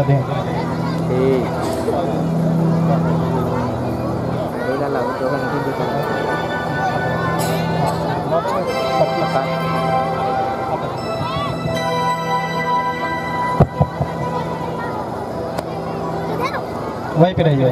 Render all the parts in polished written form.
दें। वहीं पे रहिए।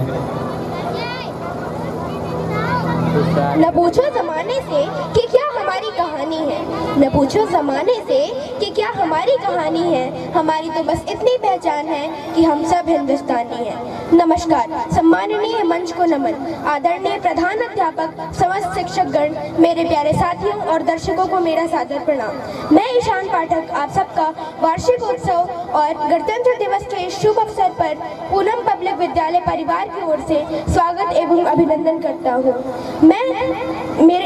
न पूछो जमाने से कि क्या हमारी कहानी है, न पूछो जमाने से कि क्या हमारी कहानी है, हमारी तो बस इतनी पहचान है कि हम सब हिंदुस्तानी हैं। नमस्कार, सम्माननीय मंच को नमन, आदरणीय प्रधान अध्यापक, समस्त शिक्षकगण, मेरे प्यारे साथियों और दर्शकों को मेरा सादर प्रणाम। मैं ईशान पाठक आप सबका वार्षिक उत्सव और गणतंत्र दिवस के शुभ अवसर पर पूनम पब्लिक विद्यालय परिवार की ओर से स्वागत एवं अभिनंदन करता हूँ।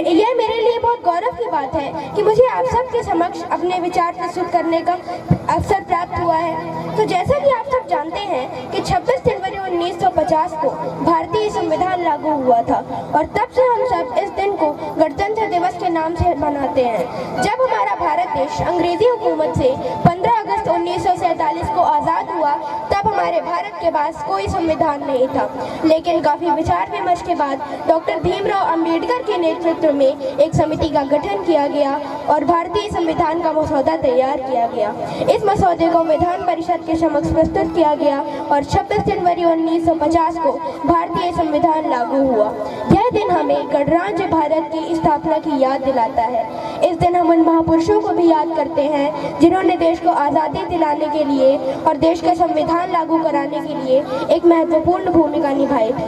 यह मेरे लिए बहुत गौरव की बात है कि मुझे आप सबके समक्ष अपने विचार प्रस्तुत करने का अवसर प्राप्त हुआ है। तो जैसा कि आप सब जानते हैं कि 26 जनवरी 1950 को भारतीय संविधान लागू हुआ था और तब से हम सब इस दिन को गणतंत्र दिवस के नाम से मनाते हैं। जब हमारा भारत देश अंग्रेजी हुकूमत से 15 अगस्त 1947 को आज़ाद हुआ, तब हमारे भारत के पास कोई संविधान नहीं था, लेकिन काफ़ी विचार विमर्श के बाद डॉक्टर भीमराव अंबेडकर के नेतृत्व में एक समिति का गठन किया गया और भारतीय संविधान का मसौदा तैयार किया गया। इस मसौदे को विधान परिषद के समक्ष प्रस्तुत किया गया और 26 जनवरी 1950 को भारतीय संविधान लागू हुआ। यह दिन हमें गणराज्य भारत की स्थापना की याद दिलाता है। इस दिन हम उन महापुरुषों को भी याद करते हैं जिन्होंने देश को आज़ादी दिलाने के लिए और देश का संविधान लागू कराने के लिए एक महत्वपूर्ण भूमिका निभाई थी।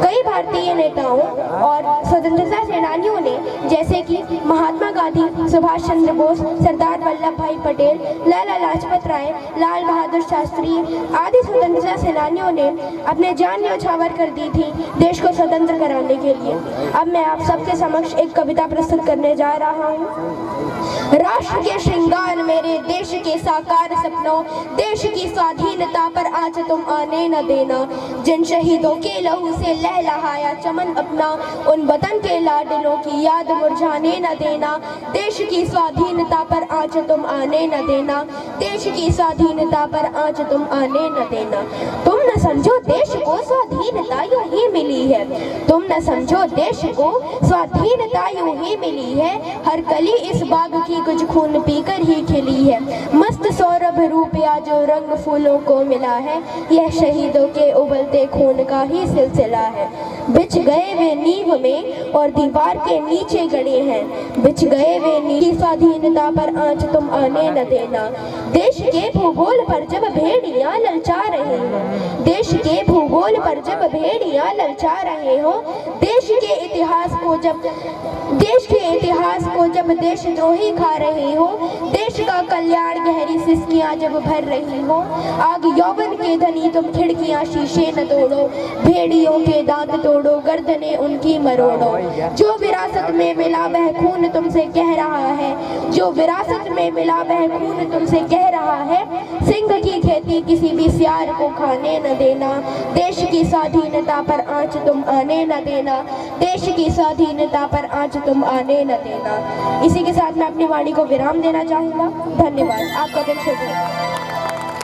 कई भारतीय नेताओं और स्वतंत्रता सेनानियों ने, जैसे कि महात्मा गांधी, सुभाष चंद्र बोस, सरदार वल्लभ भाई पटेल, लाला लाजपत राय, लाल बहादुर शास्त्री आदि स्वतंत्रता सेनानियों ने अपने जान न्यौछावर कर दी थी देश को स्वतंत्र कराने के लिए। अब मैं आप सबके समक्ष एक कविता प्रस्तुत करने जा रहा हूँ। राष्ट्र के श्रृंगार मेरे देश के साकार सपनों, देश की स्वाधीनता पर आज तुम आने न देना। जिन शहीदों के लहू से लहलहाया चमन अपना, उन वतन के लाडलों की याद मुरझाने न देना। देश की स्वाधीनता पर आज तुम आने न देना, देश की स्वाधीनता पर आज तुम आने न देना। तुम न समझो देश को स्वाधीनता यूं ही मिली है, तुम न समझो देश को स्वाधीनता यूं ही मिली है। हर कली इस बाग की कुछ खून पीकर ही खिली है। मस्त सौरभ रूपिया जो रंग फूलों को मिला है, यह शहीदों के उबलते खून का ही सिलसिला है। बिछ गए वे नींव में और दीवार के नीचे गड़े हैं, बिछ गए वे नींव। स्वाधीनता पर आज तुम आने न देना। देश के भूगोल पर जब भेड़ियां ललचा रहे हो, देश के भूगोल पर जब भेड़ियां ललचा रहे हो, देश के इतिहास को जब देशद्रोही खा रहे हो, देश का कल्याण गहरी सिसकियां जब भर रही हो। आग यौवन के धनी तुम खिड़कियां शीशे न तोड़ो, भेड़ियों के दांत तोड़ो, गर्दने उनकी मरोड़ो। जो विरासत में मिला वह खून तुमसे कह रहा है, जो विरासत में मिला वह खून तुमसे कह रहा है। सिंह की खेती किसी भी सियार को खाने न देना, देश की स्वाधीनता पर आज तुम आने न देना, देश की स्वाधीनता पर आज तुम आने न देना। इसी के साथ मैं अपनी वाणी को विराम देना चाहूँगा। धन्यवाद। आपका दिन शुभ हो।